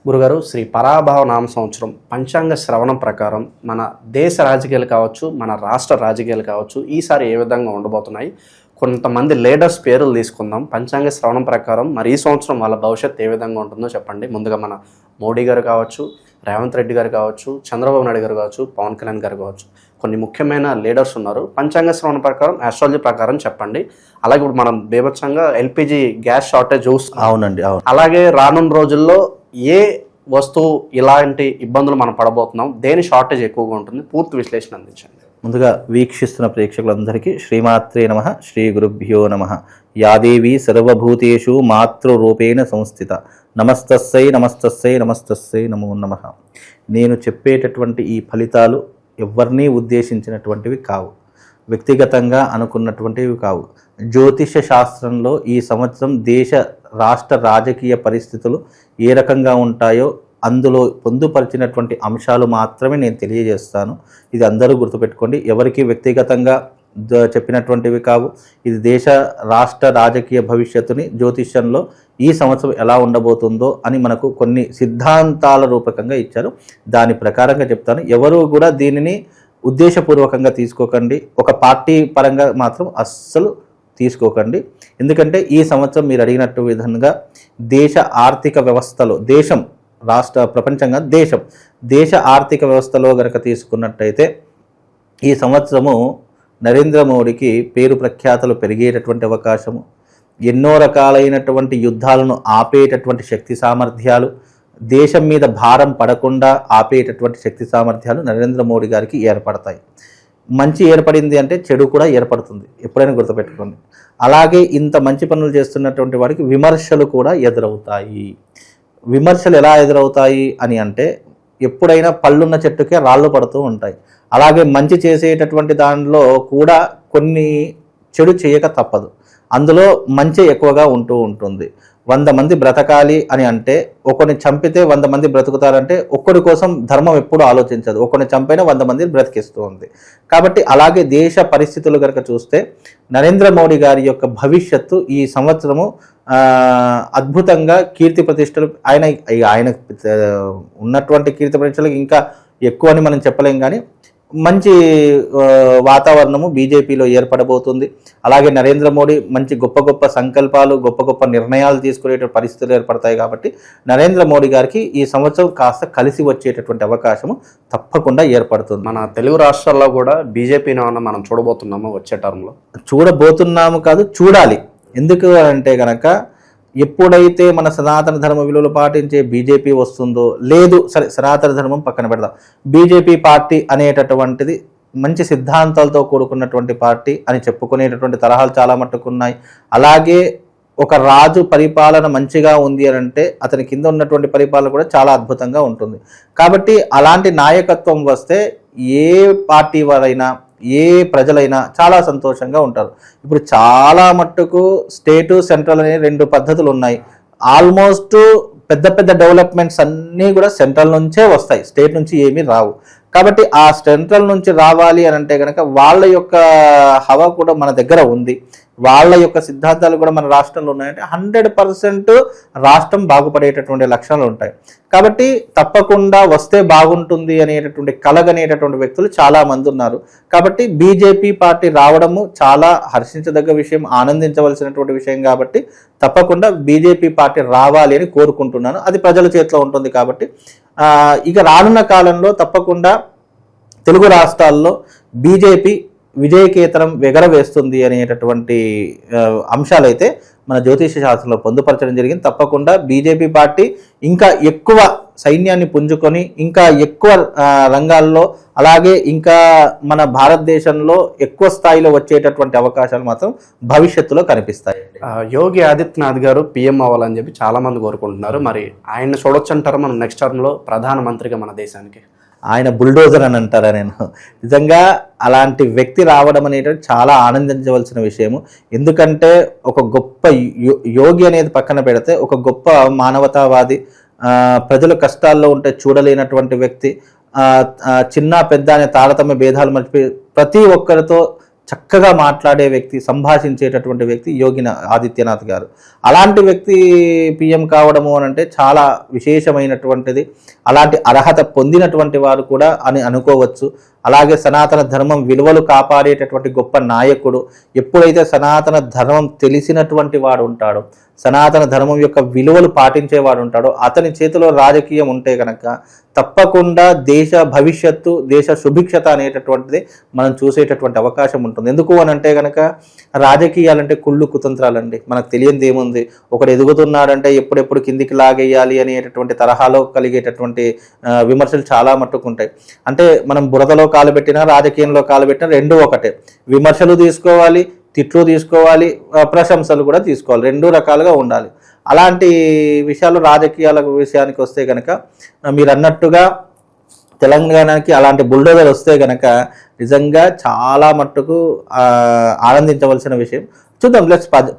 గురుగారు, శ్రీ పరాభవ నామ సంవత్సరం పంచాంగ శ్రవణం ప్రకారం మన దేశ రాజకీయాలు కావచ్చు, మన రాష్ట్ర రాజకీయాలు కావచ్చు, ఈసారి ఏ విధంగా ఉండబోతున్నాయి? కొంతమంది లీడర్స్ పేర్లు తీసుకుందాం. పంచాంగ శ్రవణం ప్రకారం మరి ఈ సంవత్సరం వాళ్ళ భవిష్యత్తు ఏ విధంగా ఉంటుందో చెప్పండి. ముందుగా మన మోడీ గారు కావచ్చు, రేవంత్ రెడ్డి గారు కావచ్చు, చంద్రబాబు నాయుడు గారు కావచ్చు, పవన్ కళ్యాణ్ గారు కావచ్చు, కొన్ని ముఖ్యమైన లీడర్స్ ఉన్నారు. పంచాంగ శ్రవణం ప్రకారం, ఆస్ట్రాలజీ ప్రకారం చెప్పండి. అలాగే ఇప్పుడు మనం బీభత్సంగా ఎల్పిజి గ్యాస్ షార్టేజ్ చూస్తున్నాం. అవునండి, అవును. అలాగే రానున్న రోజుల్లో ఏ వస్తువు ఇలాంటి ఇబ్బందులు మనం పడబోతున్నాం, దేని షార్టేజ్ ఎక్కువగా ఉంటుంది, పూర్తి విశ్లేషణ అందించండి. ముందుగా వీక్షిస్తున్న ప్రేక్షకులందరికీ శ్రీమాత్రే నమః, శ్రీ గురుభ్యో నమః. యాదేవి సర్వభూతేషు మాతృరూపేణ సంస్థిత. నమస్తస్సై నమస్తస్సై నమస్తస్సై నమో నమః. నేను చెప్పేటటువంటి ఈ ఫలితాలు ఎవరినీ ఉద్దేశించినటువంటివి కావు, వ్యక్తిగతంగా అనుకున్నటువంటివి కావు. జ్యోతిష శాస్త్రంలో ఈ సంవత్సరం దేశ రాష్ట్ర రాజకీయ పరిస్థితులు ఏ రకంగా ఉంటాయో అందులో పొందుపరిచినటువంటి అంశాలు మాత్రమే నేను తెలియజేస్తాను. ఇది అందరూ గుర్తుపెట్టుకోండి. ఎవరికి వ్యక్తిగతంగా చెప్పినటువంటివి కావు. ఇది దేశ రాష్ట్ర రాజకీయ భవిష్యత్తుని జ్యోతిష్యంలో ఈ సంవత్సరం ఎలా ఉండబోతుందో అని మనకు కొన్ని సిద్ధాంతాల రూపకంగా ఇచ్చారు. దాని ప్రకారంగా చెప్తాను. ఎవరు కూడా దీనిని ఉద్దేశపూర్వకంగా తీసుకోకండి. ఒక పార్టీ పరంగా మాత్రం అస్సలు తీసుకోకండి. ఎందుకంటే ఈ సంవత్సరం మీరు అడిగినట్టు విధంగా దేశ ఆర్థిక వ్యవస్థలో, దేశం రాష్ట్ర ప్రపంచంగా దేశ ఆర్థిక వ్యవస్థలో గనక తీసుకున్నట్టయితే ఈ సంవత్సరము నరేంద్ర మోడీకి పేరు ప్రఖ్యాతలు పెరిగేటటువంటి అవకాశము, ఎన్నో రకాలైనటువంటి యుద్ధాలను ఆపేటటువంటి శక్తి సామర్థ్యాలు, దేశం మీద భారం పడకుండా ఆపేటటువంటి శక్తి సామర్థ్యాలు నరేంద్ర మోడీ గారికి ఏర్పడతాయి. మంచి ఏర్పడింది అంటే చెడు కూడా ఏర్పడుతుంది, ఎప్పుడైనా గుర్తుపెట్టుకోండి. అలాగే ఇంత మంచి పనులు చేస్తున్నటువంటి వాడికి విమర్శలు కూడా ఎదురవుతాయి. విమర్శలు ఎలా ఎదురవుతాయి అని అంటే, ఎప్పుడైనా పళ్ళున్న చెట్టుకే రాళ్ళు పడుతూ ఉంటాయి. అలాగే మంచి చేసేటటువంటి దానిలో కూడా కొన్ని చెడు చేయక తప్పదు. అందులో మంచి ఎక్కువగా ఉంటూ ఉంటుంది. 100 మంది బ్రతకాలి అని అంటే, ఒకరిని చంపితే 100 మంది బ్రతుకుతారంటే ఒక్కడి కోసం ధర్మం ఎప్పుడు ఆలోచించదు. ఒకరిని చంపైనా 100 మందిని బ్రతికిస్తూ ఉంది. కాబట్టి అలాగే దేశ పరిస్థితులు కనుక చూస్తే నరేంద్ర మోడీ గారి యొక్క భవిష్యత్తు ఈ సంవత్సరము అద్భుతంగా కీర్తి ప్రతిష్టలు, ఆయన ఉన్నటువంటి కీర్తి ప్రతిష్టలకు ఇంకా ఎక్కువ అని మనం చెప్పలేం, కానీ మంచి వాతావరణము బీజేపీలో ఏర్పడబోతుంది. అలాగే నరేంద్ర మోడీ మంచి గొప్ప గొప్ప సంకల్పాలు, గొప్ప గొప్ప నిర్ణయాలు తీసుకునే పరిస్థితులు ఏర్పడతాయి. కాబట్టి నరేంద్ర మోడీ గారికి ఈ సంవత్సరం కాస్త కలిసి వచ్చేటటువంటి అవకాశము తప్పకుండా ఏర్పడుతుంది. మన తెలుగు రాష్ట్రాల్లో కూడా బీజేపీని మనం చూడబోతున్నాము వచ్చే టర్మ్లో. చూడబోతున్నాము కాదు, చూడాలి. ఎందుకు అంటే కనుక ఎప్పుడైతే మన సనాతన ధర్మ విలువలు పాటించే బీజేపీ వస్తుందో, లేదు సరే సనాతన ధర్మం పక్కన పెడదాం, బీజేపీ పార్టీ అనేటటువంటిది మంచి సిద్ధాంతాలతో కూడుకున్నటువంటి పార్టీ అని చెప్పుకునేటటువంటి తరహాలు చాలా మట్టుకున్నాయి. అలాగే ఒక రాజు పరిపాలన మంచిగా ఉంది అని అంటే అతని కింద ఉన్నటువంటి పరిపాలన కూడా చాలా అద్భుతంగా ఉంటుంది. కాబట్టి అలాంటి నాయకత్వం వస్తే ఏ పార్టీ వారైనా, ఏ ప్రజలైనా చాలా సంతోషంగా ఉంటారు. ఇప్పుడు చాలా మట్టుకు స్టేటు సెంట్రల్ అనే 2 పద్ధతులు ఉన్నాయి. ఆల్మోస్ట్ పెద్ద పెద్ద డెవలప్మెంట్స్ అన్నీ కూడా సెంట్రల్ నుంచే వస్తాయి, స్టేట్ నుంచి ఏమీ రావు. కాబట్టి ఆ సెంట్రల్ నుంచి రావాలి అని అంటే కనుక వాళ్ళ యొక్క హవా కూడా మన దగ్గర ఉంది, వాళ్ళ యొక్క సిద్ధాంతాలు కూడా మన రాష్ట్రంలో ఉన్నాయంటే 100% రాష్ట్రం బాగుపడేటటువంటి లక్షణాలు ఉంటాయి. కాబట్టి తప్పకుండా వస్తే బాగుంటుంది అనేటటువంటి కలగనేటటువంటి వ్యక్తులు చాలా మంది ఉన్నారు. కాబట్టి బీజేపీ పార్టీ రావడము చాలా హర్షించదగ్గ విషయం, ఆనందించవలసినటువంటి విషయం. కాబట్టి తప్పకుండా బీజేపీ పార్టీ రావాలి అని కోరుకుంటున్నాను. అది ప్రజల చేతిలో ఉంటుంది. కాబట్టి ఇక రానున్న కాలంలో తప్పకుండా తెలుగు రాష్ట్రాల్లో బీజేపీ విజయకేతనం ఎగరవేస్తుంది అనేటటువంటి అంశాలైతే మన జ్యోతిష శాస్త్రంలో పొందుపరచడం జరిగింది. తప్పకుండా బీజేపీ పార్టీ ఇంకా ఎక్కువ సైన్యాన్ని పుంజుకొని ఇంకా ఎక్కువ రంగాల్లో, అలాగే ఇంకా మన భారతదేశంలో ఎక్కువ స్థాయిలో వచ్చేటటువంటి అవకాశాలు మాత్రం భవిష్యత్తులో కనిపిస్తాయి. యోగి ఆదిత్యనాథ్ గారు పీఎం అవ్వాలని చెప్పి చాలా మంది కోరుకుంటున్నారు. మరి ఆయన చూడొచ్చు అంటారు మనం నెక్స్ట్ టర్మ్లో ప్రధానమంత్రిగా మన దేశానికి? ఆయన బుల్డోజర్ అని అంటారా? నేను నిజంగా అలాంటి వ్యక్తి రావడం అనేది చాలా ఆనందించవలసిన విషయము. ఎందుకంటే ఒక గొప్ప యోగి అనేది పక్కన పెడితే ఒక గొప్ప మానవతావాది, ప్రజల కష్టాల్లో ఉంటే చూడలేనటువంటి వ్యక్తి, చిన్న పెద్ద అనే తారతమ్య భేదాలు మర్చిపోయి ప్రతి ఒక్కరితో చక్కగా మాట్లాడే వ్యక్తి, సంభాషించేటటువంటి వ్యక్తి యోగి ఆదిత్యనాథ్ గారు. అలాంటి వ్యక్తి పిఎం కావడము అని అంటే చాలా విశేషమైనటువంటిది. అలాంటి అర్హత పొందినటువంటి వారు కూడా అని అనుకోవచ్చు. అలాగే సనాతన ధర్మం విలువలు కాపాడేటటువంటి గొప్ప నాయకుడు. ఎప్పుడైతే సనాతన ధర్మం తెలిసినటువంటి వాడు ఉంటాడో, సనాతన ధర్మం యొక్క విలువలు పాటించేవాడు ఉంటాడో, అతని చేతిలో రాజకీయం ఉంటే కనుక తప్పకుండా దేశ భవిష్యత్తు, దేశ సుభిక్షత అనేటటువంటిది మనం చూసేటటువంటి అవకాశం ఉంటుంది. ఎందుకు అని అంటే కనుక రాజకీయాలంటే కుళ్ళు కుతంత్రాలండి. మనకు తెలియంది ఏముంది, ఒకడు ఎదుగుతున్నాడంటే ఎప్పుడెప్పుడు కిందికి లాగేయాలి అనేటటువంటి తరహాలో కలిగేటటువంటి విమర్శలు చాలా మట్టుకు ఉంటాయి. అంటే మనం బురదలో కాలు పెట్టినా, రాజకీయంలో కాలు పెట్టినా రెండూ ఒకటే. విమర్శలు తీసుకోవాలి, తిట్లు తీసుకోవాలి, ప్రశంసలు కూడా తీసుకోవాలి, రెండు రకాలుగా ఉండాలి. అలాంటి విషయాలు రాజకీయాల విషయానికి వస్తే కనుక మీరు అన్నట్టుగా తెలంగాణకి అలాంటి బుల్డోజర్ వస్తే కనుక నిజంగా చాలా మట్టుకు ఆనందించవలసిన విషయం. చూద్దాం,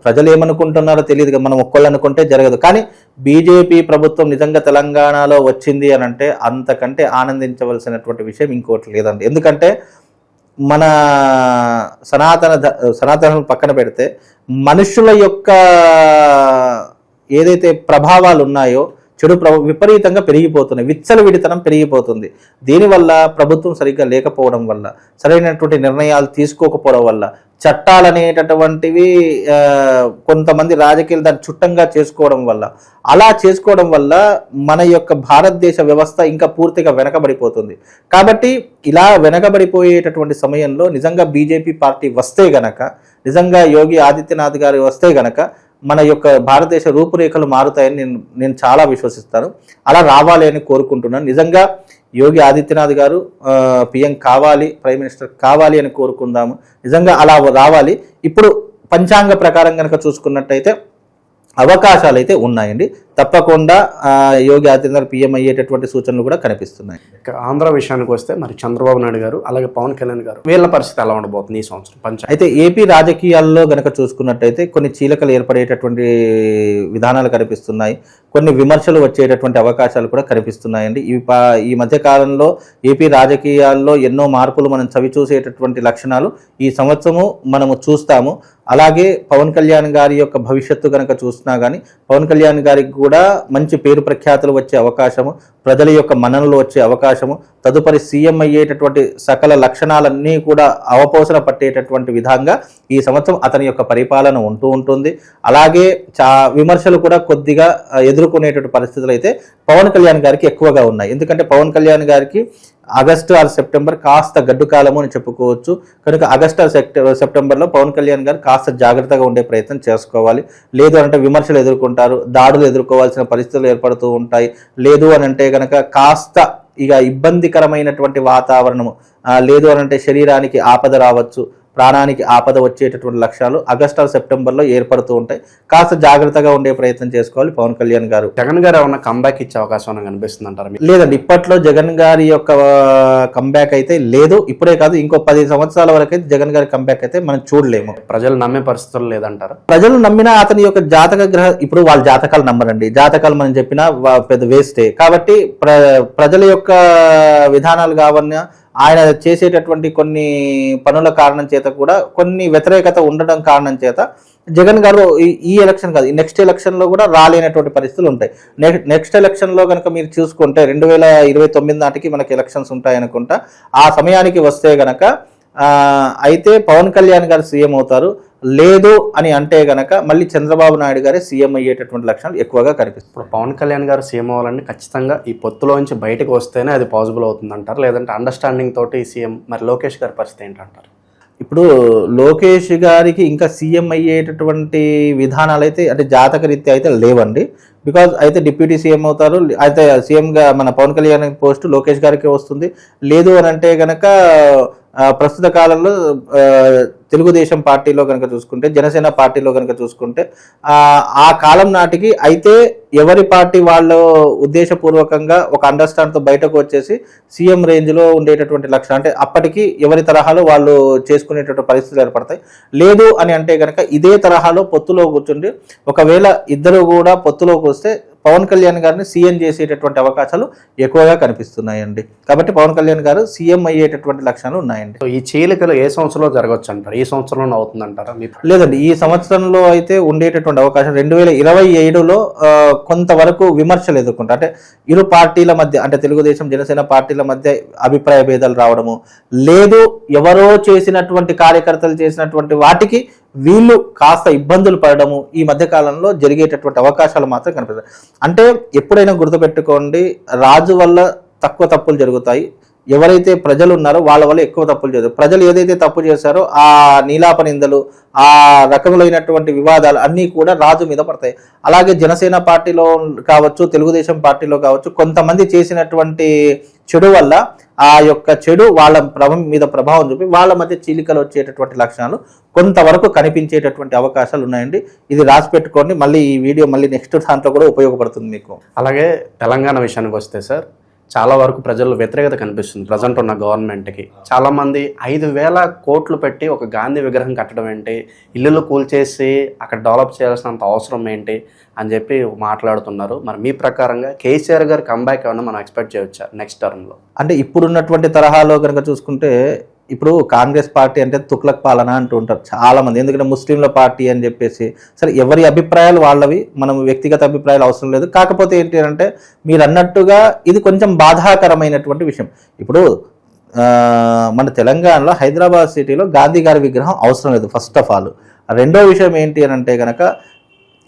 ప్రజలు ఏమనుకుంటున్నారో తెలియదు, మనం ఒక్కళ్ళు అనుకుంటే జరగదు. కానీ బీజేపీ ప్రభుత్వం నిజంగా తెలంగాణలో వచ్చింది అని అంటే అంతకంటే ఆనందించవలసినటువంటి విషయం ఇంకోటి లేదండి. ఎందుకంటే మన సనాతన పక్కన పెడితే మనుషుల యొక్క ఏదైతే ప్రభావాలు ఉన్నాయో చెడు విపరీతంగా పెరిగిపోతున్నాయి, విచ్చలవిడితనం పెరిగిపోతుంది. దీనివల్ల ప్రభుత్వం సరిగ్గా లేకపోవడం వల్ల, సరైనటువంటి నిర్ణయాలు తీసుకోకపోవడం వల్ల, చట్టాలు అనేటటువంటివి కొంతమంది రాజకీయాలు దాన్ని చుట్టంగా చేసుకోవడం వల్ల, అలా చేసుకోవడం వల్ల మన యొక్క భారతదేశ వ్యవస్థ ఇంకా పూర్తిగా వెనకబడిపోతుంది. కాబట్టి ఇలా వెనకబడిపోయేటటువంటి సమయంలో నిజంగా బీజేపీ పార్టీ వస్తే గనక, నిజంగా యోగి ఆదిత్యనాథ్ గారు వస్తే గనక మన యొక్క భారతదేశ రూపురేఖలు మారుతాయని నేను చాలా విశ్వసిస్తాను. అలా రావాలి అని కోరుకుంటున్నాను. నిజంగా యోగి ఆదిత్యనాథ్ గారు పిఎం కావాలి, ప్రైమ్ మినిస్టర్ కావాలి అని కోరుకుందాము. నిజంగా అలా రావాలి. ఇప్పుడు పంచాంగ ప్రకారం కనుక చూసుకున్నట్టయితే అవకాశాలు అయితే ఉన్నాయండి. తప్పకుండా యోగి ఆదిత్యనాథ్ పిఎం అయ్యేటటువంటి సూచనలు కూడా కనిపిస్తున్నాయి. ఆంధ్ర విషయానికి వస్తే మరి చంద్రబాబు నాయుడు గారు అలాగే పవన్ కళ్యాణ్ గారు వీళ్ళ పరిస్థితి ఎలా ఉండబోతుంది ఈ సంవత్సరం? అయితే ఏపీ రాజకీయాల్లో గనక చూసుకున్నట్టయితే కొన్ని చీలకలు ఏర్పడేటటువంటి విధానాలు కనిపిస్తున్నాయి. కొన్ని విమర్శలు వచ్చేటటువంటి అవకాశాలు కూడా కనిపిస్తున్నాయండి. ఈ మధ్య కాలంలో ఏపీ రాజకీయాల్లో ఎన్నో మార్పులు మనం చవి చూసేటటువంటి లక్షణాలు ఈ సంవత్సరము మనము చూస్తాము. అలాగే పవన్ కళ్యాణ్ గారి యొక్క భవిష్యత్తు కనుక చూసినా కానీ పవన్ కళ్యాణ్ గారికి కూడా మంచి పేరు ప్రఖ్యాతులు వచ్చే అవకాశము, ప్రజల యొక్క మన్ననలు వచ్చే అవకాశము, తదుపరి సీఎం అయ్యేటటువంటి సకల లక్షణాలన్నీ కూడా అవపోసన పట్టేటటువంటి విధంగా ఈ సంవత్సరం అతని యొక్క పరిపాలన ఉంటూ ఉంటుంది. అలాగే విమర్శలు కూడా కొద్దిగా ఎదుర్కొనేటువంటి పరిస్థితులు అయితే పవన్ కళ్యాణ్ గారికి ఎక్కువగా ఉన్నాయి. ఎందుకంటే పవన్ కళ్యాణ్ గారికి ఆగస్టు ఆర్ సెప్టెంబర్ కాస్త గడ్డు కాలము అని చెప్పుకోవచ్చు. కనుక ఆగస్టు ఆర్ సెప్టెంబర్లో పవన్ కళ్యాణ్ గారు కాస్త జాగ్రత్తగా ఉండే ప్రయత్నం చేసుకోవాలి. లేదు అంటే విమర్శలు ఎదుర్కొంటారు, దాడులు ఎదుర్కోవాల్సిన పరిస్థితులు ఏర్పడుతూ ఉంటాయి. లేదు అని అంటే కనుక కాస్త ఇక ఇబ్బందికరమైనటువంటి వాతావరణము, లేదు అని అంటే శరీరానికి ఆపద రావచ్చు, ప్రాణానికి ఆపద వచ్చేటటువంటి లక్షణాలు ఆగస్టు ఆర్ సెప్టెంబర్లో ఏర్పడుతూ ఉంటాయి. కాస్త జాగ్రత్తగా ఉండే ప్రయత్నం చేసుకోవాలి పవన్ కళ్యాణ్ గారు. జగన్ గారు ఏమన్నా కంబ్యాక్ ఇచ్చే అవకాశం కనిపిస్తుంది అంటారు? లేదండి, ఇప్పట్లో జగన్ గారి యొక్క కంబ్యాక్ అయితే లేదు. ఇప్పుడే కాదు, ఇంకో 10 సంవత్సరాల వరకు అయితే జగన్ గారి కంబ్యాక్ అయితే మనం చూడలేము. ప్రజలు నమ్మే పరిస్థితులు లేదంటారు? ప్రజలు నమ్మినా అతని యొక్క జాతక గ్రహ, ఇప్పుడు వాళ్ళ జాతకాలు నమ్మరండి, జాతకాలు మనం చెప్పినా పెద్ద వేస్టే. కాబట్టి ప్రజల యొక్క విధానాలు కావన్నా, ఆయన చేసేటటువంటి కొన్ని పనుల కారణం చేత కూడా కొన్ని వ్యతిరేకత ఉండడం కారణం చేత జగన్ గారు ఈ ఎలక్షన్ కాదు, నెక్స్ట్ ఎలక్షన్లో కూడా రాలేనటువంటి పరిస్థితులు ఉంటాయి. నెక్స్ట్ ఎలక్షన్లో కనుక మీరు చూసుకుంటే 2029 నాటికి మనకి ఎలక్షన్స్ ఉంటాయనుకుంటా. ఆ సమయానికి వస్తే గనక అయితే పవన్ కళ్యాణ్ గారు సీఎం అవుతారు. లేదు అని అంటే గనక మళ్ళీ చంద్రబాబు నాయుడు గారే సీఎం అయ్యేటటువంటి లక్షణాలు ఎక్కువగా కనిపిస్తుంది. ఇప్పుడు పవన్ కళ్యాణ్ గారు సీఎం అవ్వాలంటే ఖచ్చితంగా ఈ పొత్తులోంచి బయటకు వస్తేనే అది పాసిబుల్ అవుతుంది అంటారు, లేదంటే అండర్స్టాండింగ్ తోటి సీఎం? మరి లోకేష్ గారి పరిస్థితి ఏంటంటారు? ఇప్పుడు లోకేష్ గారికి ఇంకా సీఎం అయ్యేటటువంటి విధానాలు అయితే అంటే జాతక రీత్యా అయితే లేవండి. బికాజ్ అయితే డిప్యూటీ సీఎం అవుతారు, అయితే సీఎంగా మన పవన్ కళ్యాణ్ పోస్ట్ లోకేష్ గారికి వస్తుంది. లేదు అని అంటే కనుక ప్రస్తుత కాలంలో తెలుగుదేశం పార్టీలో కనుక చూసుకుంటే, జనసేన పార్టీలో కనుక చూసుకుంటే ఆ కాలం నాటికి అయితే ఎవరి పార్టీ వాళ్ళు ఉద్దేశపూర్వకంగా ఒక అండర్స్టాండ్తో బయటకు వచ్చేసి సీఎం రేంజ్లో ఉండేటటువంటి లక్ష్యం, అంటే అప్పటికి ఎవరి తరహాలో వాళ్ళు చేసుకునేటటువంటి పరిస్థితులు ఏర్పడతాయి. లేదు అని అంటే కనుక ఇదే తరహాలో పొత్తులో కూర్చుండి ఒకవేళ ఇద్దరు కూడా పొత్తులోకి వస్తే పవన్ కళ్యాణ్ గారిని సీఎం చేసేటటువంటి అవకాశాలు ఎక్కువగా కనిపిస్తున్నాయండి. కాబట్టి పవన్ కళ్యాణ్ గారు సీఎం అయ్యేటటువంటి లక్షణాలు ఉన్నాయండి. సో ఈ చీలికలు ఏ సంవత్సరంలో జరగవచ్చు అంటారు? ఈ సంవత్సరంలో అవుతుందంటారా? లేదండి, ఈ సంవత్సరంలో అయితే ఉండేటటువంటి అవకాశం 2027లో కొంతవరకు విమర్శలు ఎదుర్కొంటారు. అంటే ఇరు పార్టీల మధ్య, అంటే తెలుగుదేశం జనసేన పార్టీల మధ్య అభిప్రాయ భేదాలు రావడము, లేదు ఎవరో చేసినటువంటి కార్యకర్తలు చేసినటువంటి వాటికి వీళ్ళు కాస్త ఇబ్బందులు పడడము ఈ మధ్య కాలంలో జరిగేటటువంటి అవకాశాలు మాత్రం కనిపిస్తాయి. అంటే ఎప్పుడైనా గుర్తుపెట్టుకోండి, రాజు వల్ల తక్కువ తప్పులు జరుగుతాయి, ఎవరైతే ప్రజలు ఉన్నారో వాళ్ళ వల్ల ఎక్కువ తప్పులు జరుగుతాయి. ప్రజలు ఏదైతే తప్పు చేశారో ఆ నీలాప నిందలు, ఆ రకములైనటువంటి వివాదాలు అన్నీ కూడా రాజు మీద పడతాయి. అలాగే జనసేన పార్టీలో కావచ్చు, తెలుగుదేశం పార్టీలో కావచ్చు, కొంతమంది చేసినటువంటి చెడు వల్ల ఆ యొక్క చెడు వాళ్ళ మీద ప్రభావం చూపి వాళ్ళ మధ్య చీలికలు వచ్చేటటువంటి లక్షణాలు కొంతవరకు కనిపించేటటువంటి అవకాశాలు ఉన్నాయండి. ఇది రాసి పెట్టుకోండి. మళ్ళీ ఈ వీడియో మళ్ళీ నెక్స్ట్ దాంట్లో కూడా ఉపయోగపడుతుంది మీకు. అలాగే తెలంగాణ విషయానికి వస్తే సార్, చాలా వరకు ప్రజల్లో వ్యతిరేకత కనిపిస్తుంది ప్రజెంట్ ఉన్న గవర్నమెంట్కి. చాలామంది 5,000 కోట్లు పెట్టి ఒక గాంధీ విగ్రహం కట్టడం ఏంటి, ఇల్లులు కూల్చేసి అక్కడ డెవలప్ చేయాల్సినంత అవసరం ఏంటి అని చెప్పి మాట్లాడుతున్నారు. మరి మీ ప్రకారంగా కేసీఆర్ గారు కంబ్యాక్ ఏమన్నా మనం ఎక్స్పెక్ట్ చేయవచ్చా నెక్స్ట్ టర్మ్లో? అంటే ఇప్పుడున్నటువంటి తరహాలో కనుక చూసుకుంటే, ఇప్పుడు కాంగ్రెస్ పార్టీ అంటే తుక్లక్ పాలన అంటూ ఉంటారు చాలామంది. ఎందుకంటే ముస్లింల పార్టీ అని చెప్పేసి, సరే ఎవరి అభిప్రాయాలు వాళ్ళవి, మనం వ్యక్తిగత అభిప్రాయాలు అవసరం లేదు. కాకపోతే ఏంటి అంటే మీరు అన్నట్టుగా ఇది కొంచెం బాధాకరమైనటువంటి విషయం. ఇప్పుడు మన తెలంగాణలో హైదరాబాద్ సిటీలో గాంధీ గారి విగ్రహం అవసరం లేదు ఫస్ట్ ఆఫ్ ఆల్. రెండో విషయం ఏంటి అని అంటే కనుక,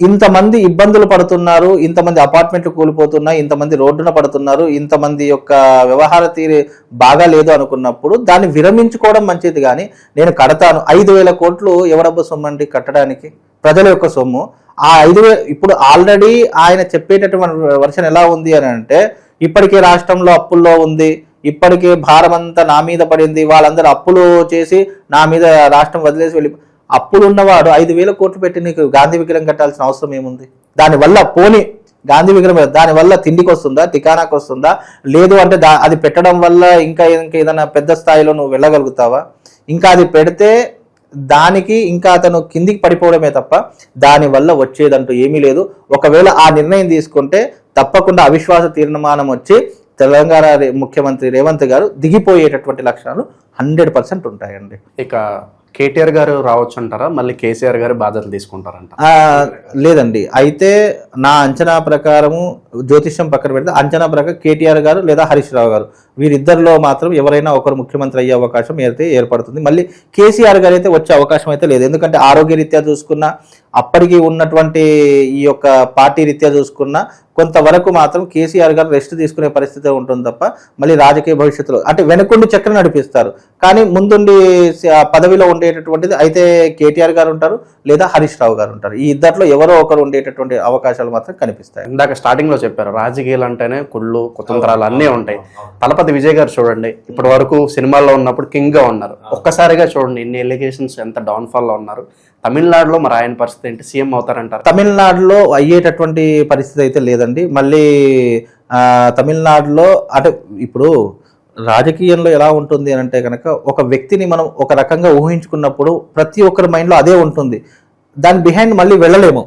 ఇంతమంది ఇబ్బందులు పడుతున్నారు, ఇంతమంది అపార్ట్మెంట్లు కూలిపోతున్నాయి, ఇంతమంది రోడ్డున పడుతున్నారు, ఇంతమంది యొక్క వ్యవహార తీరు బాగా లేదు అనుకున్నప్పుడు దాన్ని విరమించుకోవడం మంచిది. కానీ నేను కడతాను, 5,000 కోట్లు ఎవరబ్బ సొమ్ము అండి కట్టడానికి? ప్రజల యొక్క సొమ్ము. ఆ 5,000 ఇప్పుడు ఆల్రెడీ ఆయన చెప్పేటటువంటి వర్షన్ ఎలా ఉంది అని అంటే, ఇప్పటికే రాష్ట్రంలో అప్పుల్లో ఉంది, ఇప్పటికే భారం అంతా నా మీద పడింది, వాళ్ళందరూ అప్పులు చేసి నా మీద రాష్ట్రం వదిలేసి వెళ్ళి, అప్పులు ఉన్నవాడు 5,000 కోట్లు పెట్టి నీకు గాంధీ విగ్రహం కట్టాల్సిన అవసరం ఏముంది? దానివల్ల పోని గాంధీ విగ్రహం దానివల్ల తిండికి వస్తుందా, టికానాకు వస్తుందా? లేదు అంటే అది పెట్టడం వల్ల ఇంకా ఏదైనా పెద్ద స్థాయిలో నువ్వు వెళ్ళగలుగుతావా? ఇంకా అది పెడితే దానికి ఇంకా అతను కిందికి పడిపోవడమే తప్ప దానివల్ల వచ్చేదంటూ ఏమీ లేదు. ఒకవేళ ఆ నిర్ణయం తీసుకుంటే తప్పకుండా అవిశ్వాస తీర్మానం వచ్చి తెలంగాణ ముఖ్యమంత్రి రేవంత్ గారు దిగిపోయేటటువంటి లక్షణాలు 100% ఉంటాయండి. ఇక కేటీఆర్ గారు రావచ్చు అంటారా? మళ్ళీ కేసీఆర్ గారు బాధ్యతలు తీసుకుంటారంట? లేదండి, అయితే నా అంచనా ప్రకారము, జ్యోతిష్యం పక్కన పెడితే అంచనా ప్రకారం కేటీఆర్ గారు లేదా హరీష్ రావు గారు, వీరిద్దరిలో మాత్రం ఎవరైనా ఒకరు ముఖ్యమంత్రి అయ్యే అవకాశం అయితే ఏర్పడుతుంది. మళ్ళీ కేసీఆర్ గారు అయితే వచ్చే అవకాశం అయితే లేదు. ఎందుకంటే ఆరోగ్య రీత్యా చూసుకున్నా, అప్పటికి ఉన్నటువంటి ఈ యొక్క పార్టీ రీత్యా చూసుకున్నా కొంతవరకు మాత్రం కేసీఆర్ గారు రెస్ట్ తీసుకునే పరిస్థితి ఉంటుంది తప్ప మళ్ళీ రాజకీయ భవిష్యత్తులో అంటే వెనుకుండి చక్రం నడిపిస్తారు. కానీ ముందుండి పదవిలో ఉండేటటువంటిది అయితే కేటీఆర్ గారు ఉంటారు లేదా హరీష్ రావు గారు ఉంటారు. ఈ ఇద్దరిలో ఎవరో ఒకరు ఉండేటటువంటి అవకాశాలు మాత్రం కనిపిస్తాయి. ఇందాక స్టార్టింగ్లో చెప్పారు, రాజకీయాలు అంటేనే కుళ్ళు కుతంత్రాలు అన్నీ ఉంటాయి. తలపతి విజయ్ గారు చూడండి, ఇప్పటి వరకు సినిమాల్లో ఉన్నప్పుడు కింగ్గా ఉన్నారు, ఒక్కసారిగా చూడండి ఇన్ని ఎలిగేషన్స్, ఎంత డౌన్ఫాల్లో ఉన్నారు. తమిళనాడులో మరి ఆయన పరిస్థితి ఏంటి? సీఎం అవుతారంటారు? తమిళనాడులో అయ్యేటటువంటి పరిస్థితి అయితే లేదండి. మళ్ళీ తమిళనాడులో అంటే ఇప్పుడు రాజకీయంలో ఎలా ఉంటుంది అని అంటే కనుక, ఒక వ్యక్తిని మనం ఒక రకంగా ఊహించుకున్నప్పుడు ప్రతి ఒక్కరి మైండ్లో అదే ఉంటుంది, దాని బిహైండ్ మళ్ళీ వెళ్ళలేము.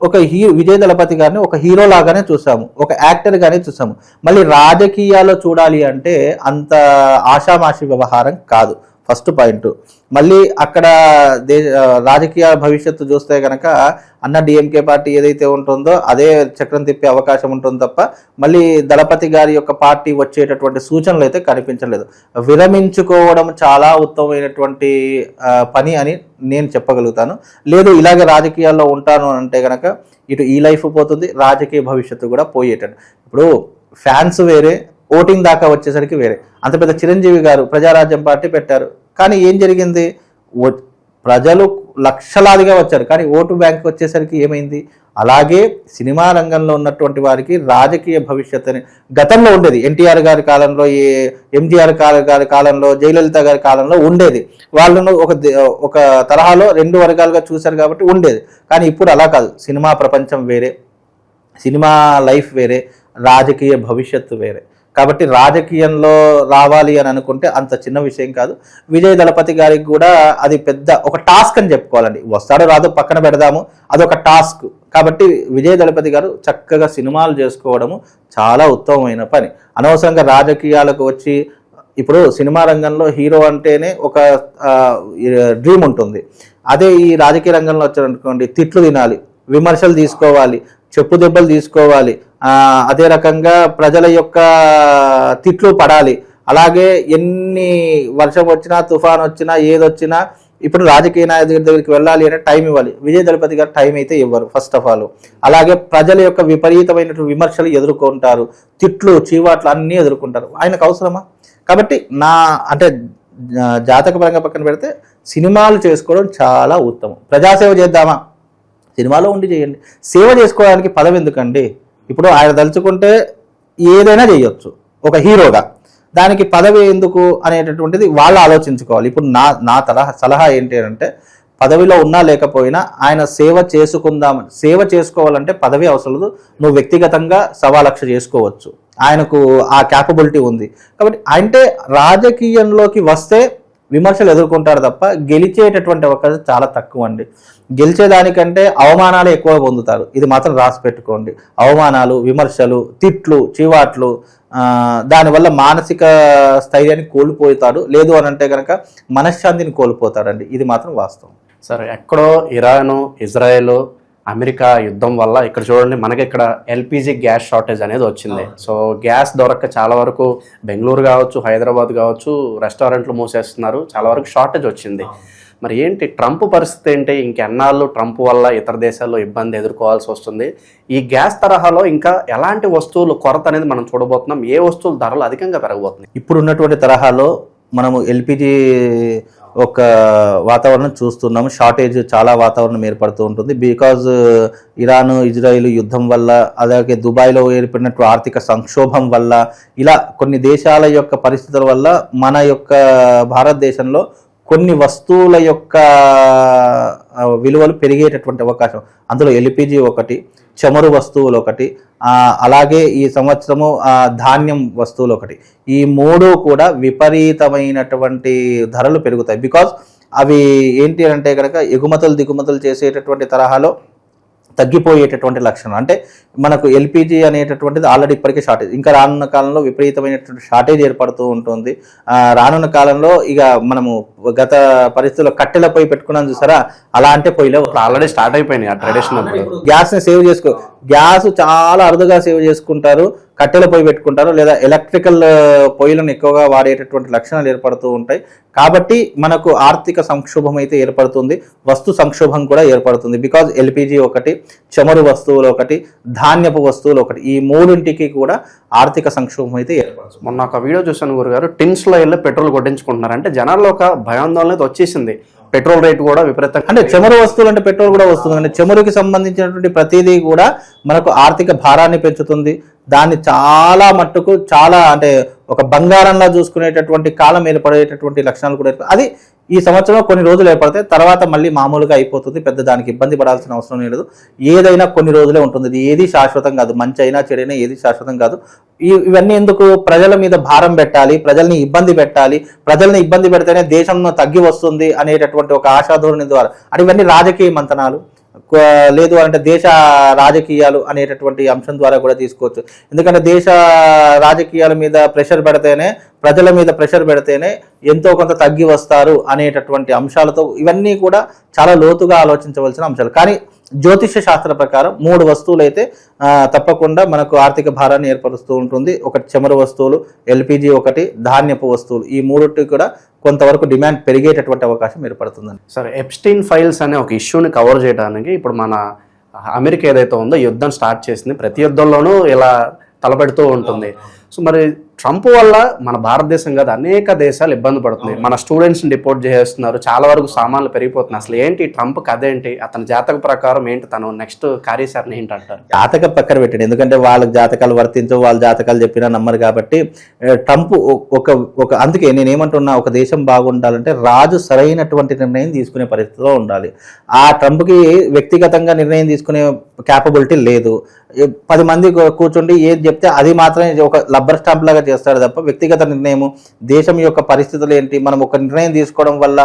ఒక విజయ్ దళపతి గారిని ఒక హీరో లాగానే చూసాము, ఒక యాక్టర్ గానే చూసాము. మళ్ళీ రాజకీయాల్లో చూడాలి అంటే అంత ఆషామాషి వ్యవహారం కాదు ఫస్ట్ పాయింట్. మళ్ళీ అక్కడ రాజకీయ భవిష్యత్తు చూస్తే కనుక అన్న డిఎంకే పార్టీ ఏదైతే ఉంటుందో అదే చక్రం తిప్పే అవకాశం ఉంటుంది తప్ప మళ్ళీ దళపతి గారి యొక్క పార్టీ వచ్చేటటువంటి సూచనలు అయితే కనిపించలేదు. విరమించుకోవడం చాలా ఉత్తమమైనటువంటి పని అని నేను చెప్పగలుగుతాను. లేదు ఇలాగే రాజకీయాల్లో ఉంటాను అంటే కనుక ఇటు ఈ లైఫ్ పోతుంది, రాజకీయ భవిష్యత్తు కూడా పోయేటట్టు. ఇప్పుడు ఫ్యాన్స్ వేరే, ఓటింగ్ దాకా వచ్చేసరికి వేరే. అంత పెద్ద చిరంజీవి గారు ప్రజారాజ్యం పార్టీ పెట్టారు, కానీ ఏం జరిగింది? ప్రజలు లక్షలాదిగా వచ్చారు, కానీ ఓటు బ్యాంక్ వచ్చేసరికి ఏమైంది? అలాగే సినిమా రంగంలో ఉన్నటువంటి వారికి రాజకీయ భవిష్యత్తు అని గతంలో ఉండేది. ఎన్టీఆర్ గారి కాలంలో, ఎంజీఆర్ గారి కాలంలో, జయలలిత గారి కాలంలో ఉండేది. వాళ్ళను ఒక తరహాలో 2 వర్గాలుగా చూశారు కాబట్టి ఉండేది. కానీ ఇప్పుడు అలా కాదు. సినిమా ప్రపంచం వేరే, సినిమా లైఫ్ వేరే, రాజకీయ భవిష్యత్తు వేరే. కాబట్టి రాజకీయంలో రావాలి అని అనుకుంటే అంత చిన్న విషయం కాదు. విజయ్ దళపతి గారికి కూడా అది పెద్ద ఒక టాస్క్ అని చెప్పుకోవాలండి. వస్తాడో రాదో పక్కన పెడదాము, అదొక టాస్క్. కాబట్టి విజయ్ దళపతి గారు చక్కగా సినిమాలు చేసుకోవడము చాలా ఉత్తమమైన పని. అనవసరంగా రాజకీయాలకు వచ్చి, ఇప్పుడు సినిమా రంగంలో హీరో అంటేనే ఒక డ్రీమ్ ఉంటుంది. అదే ఈ రాజకీయ రంగంలో వచ్చారనుకోండి, తిట్లు తినాలి, విమర్శలు తీసుకోవాలి, చెప్పు దెబ్బలు తీసుకోవాలి, అదే రకంగా ప్రజల యొక్క తిట్లు పడాలి. అలాగే ఎన్ని వర్షం వచ్చినా, తుఫాన్ వచ్చినా, ఏదొచ్చినా ఇప్పుడు రాజకీయ నాయకుడి దగ్గరికి వెళ్ళాలి అంటే టైం ఇవ్వాలి. విజయ్ దళపతి గారు టైం అయితే ఇవ్వరు ఫస్ట్ ఆఫ్ ఆల్. అలాగే ప్రజల యొక్క విపరీతమైనటువంటి విమర్శలు ఎదుర్కొంటారు, తిట్లు చీవాట్లు అన్నీ ఎదుర్కొంటారు. ఆయనకు అవసరమా? కాబట్టి అంటే జాతక పరంగా పక్కన పెడితే సినిమాలు చేసుకోవడం చాలా ఉత్తమం. ప్రజాసేవ చేద్దామా, సినిమాలో ఉండి చేయండి. సేవ చేసుకోవడానికి పదవి ఎందుకండి? ఇప్పుడు ఆయన తలుచుకుంటే ఏదైనా చేయొచ్చు ఒక హీరోగా, దానికి పదవి ఎందుకు అనేటటువంటిది వాళ్ళు ఆలోచించుకోవాలి. ఇప్పుడు నా సలహా ఏంటి అంటే, పదవిలో ఉన్నా లేకపోయినా ఆయన సేవ చేసుకుందామని, సేవ చేసుకోవాలంటే పదవి అవసరం లేదు. నువ్వు వ్యక్తిగతంగా 1,00,000 చేసుకోవచ్చు, ఆయనకు ఆ క్యాపబిలిటీ ఉంది. కాబట్టి అంటే రాజకీయంలోకి వస్తే విమర్శలు ఎదుర్కొంటారు తప్ప గెలిచేటటువంటి అవకాశం చాలా తక్కువ అండి. గెలిచేదానికంటే అవమానాలు ఎక్కువ పొందుతారు, ఇది మాత్రం రాసి పెట్టుకోండి. అవమానాలు, విమర్శలు, తిట్లు, చివాట్లు, దానివల్ల మానసిక స్థైర్యాన్ని కోల్పోతాడు. లేదు అని అంటే కనుక మనశ్శాంతిని కోల్పోతాడండి, ఇది మాత్రం వాస్తవం. సరే, ఎక్కడో ఇరాను, ఇజ్రాయెల్, అమెరికా యుద్ధం వల్ల ఇక్కడ చూడండి మనకి ఇక్కడ ఎల్పిజి గ్యాస్ షార్టేజ్ అనేది వచ్చింది. సో గ్యాస్ దొరక్క చాలా వరకు బెంగళూరు కావచ్చు, హైదరాబాద్ కావచ్చు, రెస్టారెంట్లు మూసేస్తున్నారు, చాలా వరకు షార్టేజ్ వచ్చింది. మరి ఏంటి ట్రంప్ పరిస్థితి ఏంటి? ఇంకెన్నాళ్ళు ట్రంప్ వల్ల ఇతర దేశాల్లో ఇబ్బంది ఎదుర్కోవాల్సి వస్తుంది? ఈ గ్యాస్ తరహాలో ఇంకా ఎలాంటి వస్తువులు కొరత అనేది మనం చూడబోతున్నాం? ఏ వస్తువుల ధరలు అధికంగా పెరగబోతున్నాయి? ఇప్పుడు ఉన్నటువంటి తరహాలో మనము ఎల్పిజి ఒక వాతావరణం చూస్తున్నాము. షార్టేజ్ చాలా వాతావరణం ఏర్పడుతూ ఉంటుంది. బికాజ్ ఇరాను, ఇజ్రాయిల్ యుద్ధం వల్ల, అలాగే దుబాయ్లో ఏర్పడినట్టు ఆర్థిక సంక్షోభం వల్ల, ఇలా కొన్ని దేశాల యొక్క పరిస్థితుల వల్ల మన యొక్క భారతదేశంలో కొన్ని వస్తువుల యొక్క విలువలు పెరిగేటటువంటి అవకాశం, అందులో ఎల్పిజి ఒకటి, చమురు వస్తువులు ఒకటి, అలాగే ఈ సంవత్సరము ధాన్యం వస్తువులు ఒకటి. ఈ మూడు కూడా విపరీతమైనటువంటి ధరలు పెరుగుతాయి. బికాజ్ అవి ఏంటి అంటే కనుక ఎగుమతులు దిగుమతులు చేసేటటువంటి తరహాలో తగ్గిపోయేటటువంటి లక్షణం. అంటే మనకు ఎల్పిజి అనేటటువంటిది ఆల్రెడీ ఇప్పటికే షార్టేజ్, ఇంకా రానున్న కాలంలో విపరీతమైనటువంటి షార్టేజ్ ఏర్పడుతూ ఉంటుంది. రానున్న కాలంలో ఇక మనము గత పరిస్థితుల్లో కట్టెల పొయ్యి పెట్టుకున్నాం చూసారా, అలా అంటే పొయ్యిలో ఆల్రెడీ స్టార్ట్ అయిపోయినాయి ఆ ట్రెడిషనల్. గ్యాస్ని సేవ్ చేసుకో, గ్యాస్ చాలా అరుదుగా సేవ్ చేసుకుంటారు, కట్టెల పొయ్యి పెట్టుకుంటారు, లేదా ఎలక్ట్రికల్ పొయ్యిలను ఎక్కువగా వాడేటటువంటి లక్షణాలు ఏర్పడుతూ ఉంటాయి. కాబట్టి మనకు ఆర్థిక సంక్షోభం అయితే ఏర్పడుతుంది, వస్తు సంక్షోభం కూడా ఏర్పడుతుంది. బికాజ్ ఎల్పిజి ఒకటి, చమురు వస్తువులు ఒకటి, ధాన్యపు వస్తువులు ఒకటి, ఈ మూడింటికి కూడా ఆర్థిక సంక్షోభం అయితే ఏర్పడుతుంది. మొన్న ఒక వీడియో చూసాను గురుగారు, టిన్స్లో వెళ్ళి పెట్రోల్ కొట్టించుకుంటున్నారు. అంటే జనాల్లో ఒక భయాందోళన అయితే వచ్చేసింది, పెట్రోల్ రేట్ కూడా విపరీతంగా. అంటే చమురు వస్తువులు అంటే పెట్రోల్ కూడా వస్తుంది. అంటే చమురుకి సంబంధించినటువంటి ప్రతిదీ కూడా మనకు ఆర్థిక భారాన్ని పెంచుతుంది. దాన్ని చాలా మట్టుకు చాలా అంటే ఒక బంగారంలా చూసుకునేటటువంటి కాలం ఏర్పడేటటువంటి లక్షణాలు కూడా అది ఈ సంవత్సరంలో కొన్ని రోజులు ఏర్పడతాయి, తర్వాత మళ్ళీ మామూలుగా అయిపోతుంది. పెద్ద దానికి ఇబ్బంది పడాల్సిన అవసరం లేదు. ఏదైనా కొన్ని రోజులే ఉంటుంది, ఏది శాశ్వతం కాదు. మంచి అయినా చెడైనా ఏది శాశ్వతం కాదు. ఇవన్నీ ఎందుకు? ప్రజల మీద భారం పెట్టాలి, ప్రజల్ని ఇబ్బంది పెట్టాలి, ప్రజల్ని ఇబ్బంది పెడితేనే దేశంలో తగ్గి వస్తుంది అనేటటువంటి ఒక ఆశాధోరణి ద్వారా. అంటే ఇవన్నీ రాజకీయ మంతనాలు, లేదు అంటే దేశ రాజకీయాలు అనేటటువంటి అంశం ద్వారా కూడా తీసుకోవచ్చు. ఎందుకంటే దేశ రాజకీయాల మీద ప్రెషర్ పెడితేనే, ప్రజల మీద ప్రెషర్ పెడితేనే ఎంతో కొంత తగ్గి వస్తారు అనేటటువంటి అంశాలతో ఇవన్నీ కూడా చాలా లోతుగా ఆలోచించవలసిన అంశాలు. కానీ జ్యోతిష్య శాస్త్ర ప్రకారం 3 వస్తువులు అయితే తప్పకుండా మనకు ఆర్థిక భారాన్ని ఏర్పరుస్తూ ఉంటుంది. ఒకటి చమురు వస్తువులు, ఎల్పిజి ఒకటి, ధాన్యపు వస్తువులు. ఈ మూడింటికి కూడా కొంతవరకు డిమాండ్ పెరిగేటటువంటి అవకాశం ఏర్పడుతుందండి. సరే, ఎప్స్టీన్ ఫైల్స్ అనే ఒక ఇష్యూని కవర్ చేయడానికి ఇప్పుడు మన అమెరికా ఏదైతే ఉందో యుద్ధం స్టార్ట్ చేసింది. ప్రతి యుద్ధంలోనూ ఇలా తలపెడుతూ ఉంటుంది. సో మరి ట్రంప్ వల్ల మన భారతదేశం కాదు అనేక దేశాలు ఇబ్బంది పడుతున్నాయి. మన స్టూడెంట్స్ని డిపోర్ట్ చేస్తున్నారు, చాలా వరకు సామాన్లు పెరిగిపోతున్నాయి. అసలు ఏంటి ట్రంప్ కథ ఏంటి? అతని జాతక ప్రకారం ఏంటి తను నెక్స్ట్ కార్యాచరణ ఏంటంటారు? జాతక పక్కన పెట్టండి, ఎందుకంటే వాళ్ళకి జాతకాలు వర్తించవు, వాళ్ళ జాతకాలు చెప్పినా నమ్మరు. కాబట్టి ట్రంప్ ఒక అందుకే నేనేమంటున్నా, ఒక దేశం బాగుండాలంటే రాజు సరైనటువంటి నిర్ణయం తీసుకునే పరిస్థితిలో ఉండాలి. ఆ ట్రంప్కి వ్యక్తిగతంగా నిర్ణయం తీసుకునే క్యాపబిలిటీ లేదు. 10 మంది కూర్చుండి ఏది చెప్తే అది మాత్రమే ఒక రబ్బర్ స్టాంప్ లాగా చేస్తాడు తప్ప వ్యక్తిగత నిర్ణయం, దేశం యొక్క పరిస్థితులు ఏంటి, మనం ఒక నిర్ణయం తీసుకోవడం వల్ల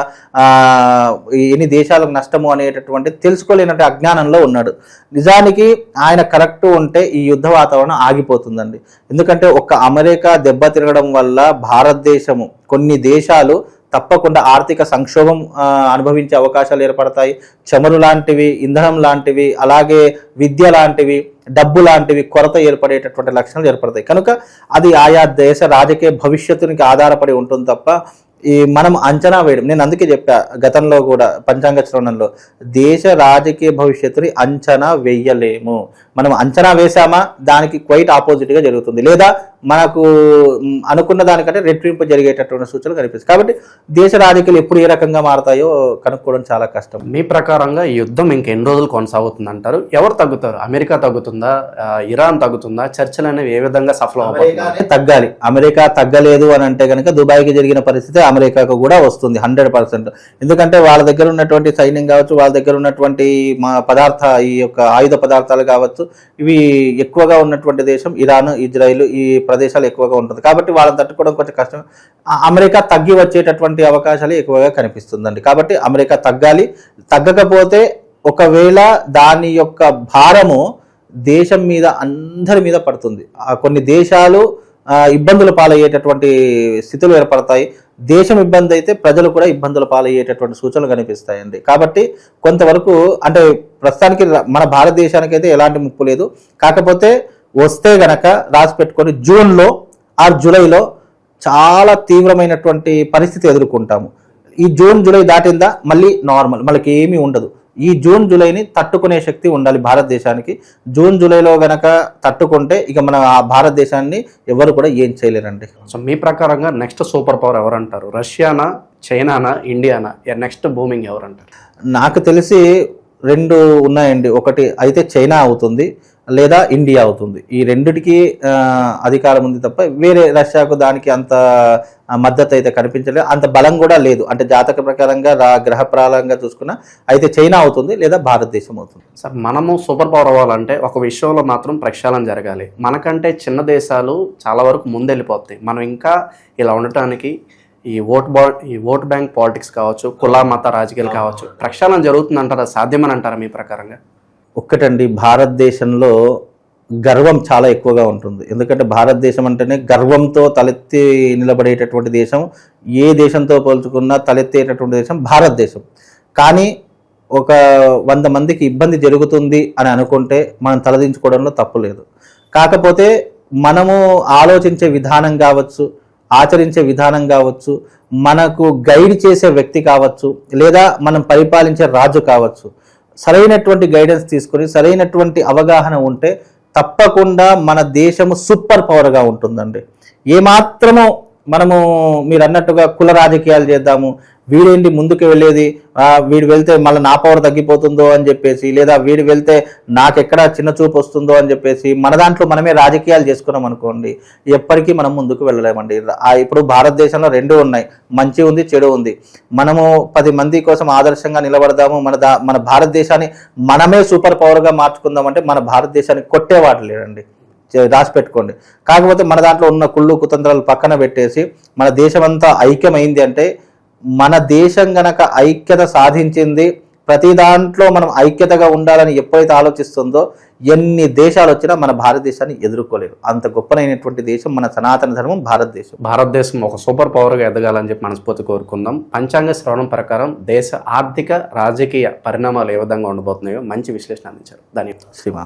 ఎన్ని దేశాలకు నష్టము అనేటటువంటి తెలుసుకోలేనటువంటి అజ్ఞానంలో ఉన్నాడు. నిజానికి ఆయన కరెక్ట్ ఉంటే ఈ యుద్ధ వాతావరణం ఆగిపోతుందండి. ఎందుకంటే ఒక్క అమెరికా దెబ్బ తిరగడం వల్ల భారతదేశము, కొన్ని దేశాలు తప్పకుండా ఆర్థిక సంక్షోభం అనుభవించే అవకాశాలు ఏర్పడతాయి. చమురు లాంటివి, ఇంధనం లాంటివి, అలాగే విద్య లాంటివి, డబ్బు లాంటివి కొరత ఏర్పడేటటువంటి లక్షణాలు ఏర్పడతాయి. కనుక అది ఆయా దేశ రాజకీయ భవిష్యత్తునికి ఆధారపడి ఉంటుంది తప్ప మనం అంచనా వేయడం, నేను అందుకే చెప్పా గతంలో కూడా పంచాంగ శ్రవణంలో, దేశ రాజకీయ భవిష్యత్తుని అంచనా వేయలేము. మనం అంచనా వేసామా దానికి క్వైట్ ఆపోజిట్గా జరుగుతుంది, లేదా మనకు అనుకున్న దానికంటే రెట్టింపు జరిగేటటువంటి సూచనలు కనిపిస్తాయి. కాబట్టి దేశ రాజకీయాలు ఎప్పుడు ఏ రకంగా మారతాయో కనుక్కోవడం చాలా కష్టం. మీ ప్రకారంగా ఈ యుద్ధం ఇంకెన్ని రోజులు కొనసాగుతుంది అంటారు? ఎవరు తగ్గుతారు? అమెరికా తగ్గుతుందా, ఇరాన్ తగ్గుతుందా? చర్చలు అనేవి ఏ విధంగా సఫలం అవుతాయి? తగ్గాలి. అమెరికా తగ్గలేదు అని అంటే కనుక దుబాయ్కి జరిగిన పరిస్థితి అమెరికాకు కూడా వస్తుంది 100%. ఎందుకంటే వాళ్ళ దగ్గర ఉన్నటువంటి సైన్యం కావచ్చు, వాళ్ళ దగ్గర ఉన్నటువంటి ఈ యొక్క ఆయుధ పదార్థాలు కావచ్చు, ఇవి ఎక్కువగా ఉన్నటువంటి దేశం ఇరాన్, ఇజ్రాయిల్, ఈ ప్రదేశాలు ఎక్కువగా ఉంటుంది. కాబట్టి వాళ్ళని తట్టుకోవడం కొంచెం కష్టం. అమెరికా తగ్గి వచ్చేటటువంటి అవకాశాలు ఎక్కువగా కనిపిస్తుందండి. కాబట్టి అమెరికా తగ్గాలి. తగ్గకపోతే ఒకవేళ దాని యొక్క భారము దేశం మీద, అందరి మీద పడుతుంది. కొన్ని దేశాలు ఇబ్బందులు పాలయ్యేటటువంటి స్థితులు ఏర్పడతాయి. దేశం ఇబ్బంది అయితే ప్రజలు కూడా ఇబ్బందులు పాలయ్యేటటువంటి సూచనలు కనిపిస్తాయండి. కాబట్టి కొంతవరకు అంటే ప్రస్తుతానికి మన భారతదేశానికి అయితే ఎలాంటి ముప్పు లేదు. కాకపోతే వస్తే గనక రాసి పెట్టుకొని జూన్లో ఆర్ జూలైలో చాలా తీవ్రమైనటువంటి పరిస్థితి ఎదుర్కొంటాము. ఈ జూన్ జూలై దాటిందా మళ్ళీ నార్మల్, మనకి ఏమీ ఉండదు. ఈ జూన్ జూలైని తట్టుకునే శక్తి ఉండాలి భారతదేశానికి. జూన్ జూలైలో గనక తట్టుకుంటే ఇక మన భారతదేశాన్ని ఎవరు కూడా ఏం చేయలేరండి. సో మీ ప్రకారంగా నెక్స్ట్ సూపర్ పవర్ ఎవరంటారు? రష్యానా, చైనానా, ఇండియానా? నెక్స్ట్ బూమింగ్ ఎవరంటారు? నాకు తెలిసి 2 ఉన్నాయండి. ఒకటి అయితే చైనా అవుతుంది, లేదా ఇండియా అవుతుంది. ఈ రెండిటికి అధికారం ఉంది తప్ప వేరే రష్యాకు దానికి అంత మద్దతు అయితే కనిపించలేదు, అంత బలం కూడా లేదు. అంటే జాతక ప్రకారంగా గ్రహ ప్రారంగా చూసుకున్నా అయితే చైనా అవుతుంది, లేదా భారతదేశం అవుతుంది. సార్, మనము సూపర్ పవర్ అవ్వాలంటే ఒక విషయంలో మాత్రం ప్రక్షాళన జరగాలి. మనకంటే చిన్న దేశాలు చాలా వరకు ముందెళ్ళిపోతాయి. మనం ఇంకా ఇలా ఉండటానికి ఈ ఓట్ బ్యాంక్ పాలిటిక్స్ కావచ్చు, కుల మత రాజకీయాలు కావచ్చు, ప్రక్షాళన జరుగుతుందంటారా? సాధ్యమని అంటారా మీ ప్రకారంగా? ఒక్కటండి, భారతదేశంలో గర్వం చాలా ఎక్కువగా ఉంటుంది. ఎందుకంటే భారతదేశం అంటేనే గర్వంతో తలెత్తి నిలబడేటటువంటి దేశం. ఏ దేశంతో పోల్చుకున్నా తలెత్తేటటువంటి దేశం భారతదేశం. కానీ ఒక 100 మందికి ఇబ్బంది జరుగుతుంది అని అనుకుంటే మనం తలదించుకోవడంలో తప్పు లేదు. కాకపోతే మనము ఆలోచించే విధానం కావచ్చు, ఆచరించే విధానం కావచ్చు, మనకు గైడ్ చేసే వ్యక్తి కావచ్చు, లేదా మనం పరిపాలించే రాజు కావచ్చు, సరైనటువంటి గైడెన్స్ తీసుకొని సరైనటువంటి అవగాహన ఉంటే తప్పకుండా మన దేశము సూపర్ పవర్గా ఉంటుందండి. ఏమాత్రము మనము మీరు అన్నట్టుగా కుల రాజకీయాలు చేద్దాము, వీడేంటి ముందుకు వెళ్ళేది, వీడు వెళ్తే మళ్ళీ నా పవర్ తగ్గిపోతుందో అని చెప్పేసి, లేదా వీడు వెళ్తే నాకెక్కడ చిన్న చూపు వస్తుందో అని చెప్పేసి మన దాంట్లో మనమే రాజకీయాలు చేసుకున్నాం అనుకోండి, ఎప్పటికీ మనం ముందుకు వెళ్ళలేమండి. ఇప్పుడు భారతదేశంలో 2 ఉన్నాయి, మంచి ఉంది, చెడు ఉంది. మనము 10 మంది కోసం ఆదర్శంగా నిలబడదాము, మన భారతదేశాన్ని మనమే సూపర్ పవర్గా మార్చుకుందామంటే మన భారతదేశాన్ని కొట్టేవాడు లేడండి, రాసి పెట్టుకోండి. కాకపోతే మన దాంట్లో ఉన్న కుళ్ళు కుతంత్రాలు పక్కన పెట్టేసి మన దేశం అంతా ఐక్యమైంది అంటే, మన దేశం గనక ఐక్యత సాధించింది, ప్రతి దాంట్లో మనం ఐక్యతగా ఉండాలని ఎప్పుడైతే ఆలోచిస్తుందో ఎన్ని దేశాలు వచ్చినా మన భారతదేశాన్ని ఎదుర్కోలేరు. అంత గొప్పనైనటువంటి దేశం మన సనాతన ధర్మం భారతదేశం. భారతదేశం ఒక సూపర్ పవర్గా ఎదగాలని చెప్పి మనస్ఫూర్తి కోరుకుందాం. పంచాంగ శ్రవణం ప్రకారం దేశ ఆర్థిక రాజకీయ పరిణామాలు ఏ విధంగా ఉండబోతున్నాయో మంచి విశ్లేషణ అందించారు. ధన్యవాదాలు. శ్రీమా.